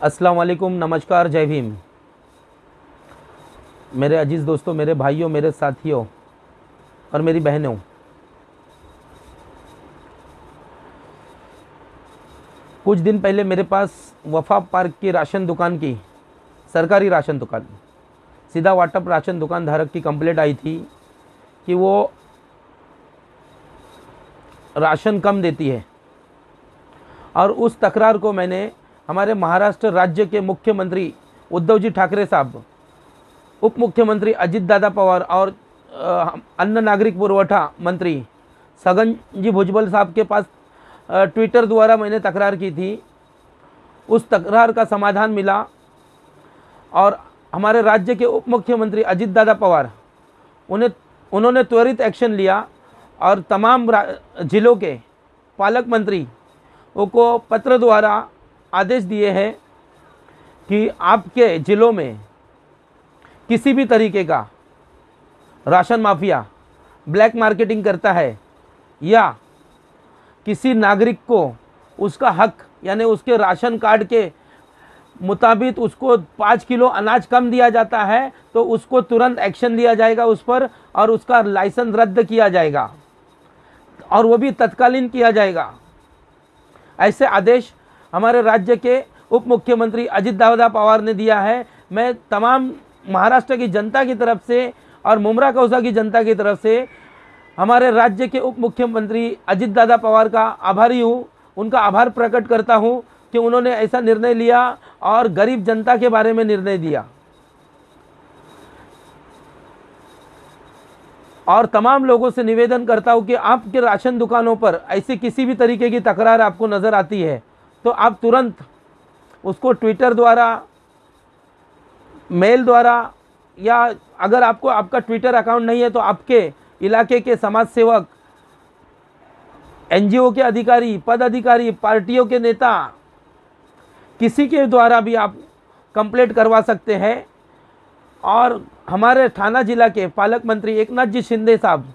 अस्सलाम वालेकुम, नमस्कार, जय भीम। मेरे अजीज़ दोस्तों, मेरे भाइयों, मेरे साथियों और मेरी बहनों, कुछ दिन पहले मेरे पास वफा पार्क की राशन दुकान की, सरकारी राशन दुकान, सीधा वाटप राशन दुकान धारक की कंप्लेंट आई थी कि वो राशन कम देती है। और उस तकरार को मैंने हमारे महाराष्ट्र राज्य के मुख्यमंत्री उद्धव जी ठाकरे साहब, उप मुख्यमंत्री अजित दादा पवार और अन्न नागरिक पुरवठा मंत्री छगन जी भुजबल साहब के पास ट्विटर द्वारा मैंने तकरार की थी। उस तकरार का समाधान मिला और हमारे राज्य के उप मुख्यमंत्री अजित दादा पवार उन्होंने त्वरित एक्शन लिया और तमाम जिलों के पालक मंत्री को पत्र द्वारा आदेश दिए हैं कि आपके ज़िलों में किसी भी तरीके का राशन माफिया ब्लैक मार्केटिंग करता है या किसी नागरिक को उसका हक यानी उसके राशन कार्ड के मुताबिक उसको 5 किलो अनाज कम दिया जाता है तो उसको तुरंत एक्शन लिया जाएगा उस पर और उसका लाइसेंस रद्द किया जाएगा और वो भी तत्कालीन किया जाएगा। ऐसे आदेश हमारे राज्य के उप मुख्यमंत्री अजित दादा पवार ने दिया है। मैं तमाम महाराष्ट्र की जनता की तरफ से और मुमरा कौसा की जनता की तरफ से हमारे राज्य के उप मुख्यमंत्री अजित दादा पवार का आभारी हूँ, उनका आभार प्रकट करता हूँ कि उन्होंने ऐसा निर्णय लिया और गरीब जनता के बारे में निर्णय दिया। और तमाम लोगों से निवेदन करता हूँ कि आपके राशन दुकानों पर ऐसी किसी भी तरीके की तकरार आपको नज़र आती है तो आप तुरंत उसको ट्विटर द्वारा, मेल द्वारा या अगर आपको आपका ट्विटर अकाउंट नहीं है तो आपके इलाके के समाज सेवक, एनजीओ के अधिकारी, पद अधिकारी, पार्टियों के नेता, किसी के द्वारा भी आप कंप्लेंट करवा सकते हैं। और हमारे थाना जिला के पालक मंत्री एकनाथ जी शिंदे साहब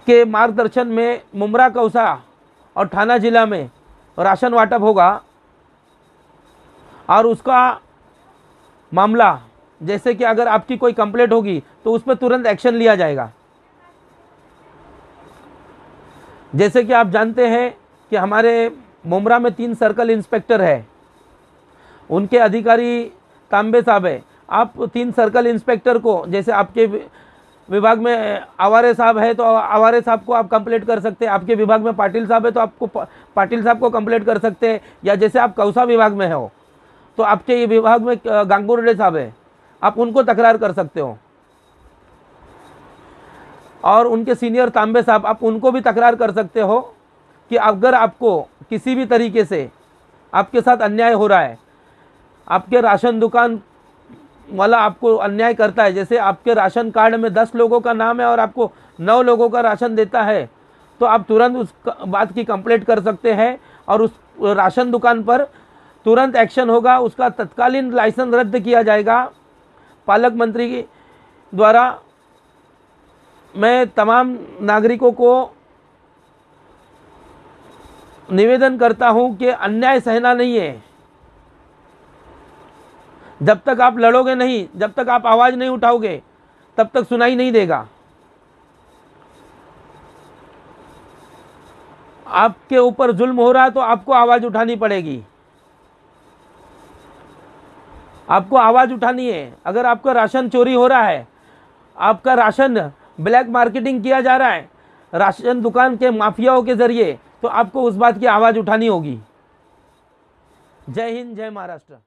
के मार्गदर्शन में मुमरा कौसा और थाना जिला में राशन वाटप होगा और उसका मामला जैसे कि अगर आपकी कोई कंप्लेंट होगी तो उस पर तुरंत एक्शन लिया जाएगा। जैसे कि आप जानते हैं कि हमारे मुमरा में 3 सर्कल इंस्पेक्टर है, उनके अधिकारी तांबे साहब है। आप 3 सर्कल इंस्पेक्टर को, जैसे आपके विभाग में आवारे साहब है तो आवारे साहब को आप कंप्लेंट कर सकते हैं, आपके विभाग में पाटिल साहब है तो आपको पाटिल साहब को कंप्लेंट कर सकते हैं, या जैसे आप कौसा विभाग में हो तो आपके ये विभाग में गांगुर्डे साहब है, आप उनको तकरार कर सकते हो। और उनके सीनियर तांबे साहब, आप उनको भी तकरार कर सकते हो कि अगर आपको किसी भी तरीके से आपके साथ अन्याय हो रहा है, आपके राशन दुकान वाला आपको अन्याय करता है, जैसे आपके राशन कार्ड में 10 लोगों का नाम है और आपको 9 लोगों का राशन देता है तो आप तुरंत उस बात की कंप्लेंट कर सकते हैं और उस राशन दुकान पर तुरंत एक्शन होगा, उसका तत्कालीन लाइसेंस रद्द किया जाएगा। पालक मंत्री के द्वारा मैं तमाम नागरिकों को निवेदन करता हूं कि अन्याय सहना नहीं है। जब तक आप लड़ोगे नहीं, जब तक आप आवाज़ नहीं उठाओगे तब तक सुनाई नहीं देगा। आपके ऊपर जुल्म हो रहा है तो आपको आवाज़ उठानी पड़ेगी, आपको आवाज़ उठानी है। अगर आपका राशन चोरी हो रहा है, आपका राशन ब्लैक मार्केटिंग किया जा रहा है राशन दुकान के माफियाओं के ज़रिए, तो आपको उस बात की आवाज़ उठानी होगी। जय हिंद, जय महाराष्ट्र।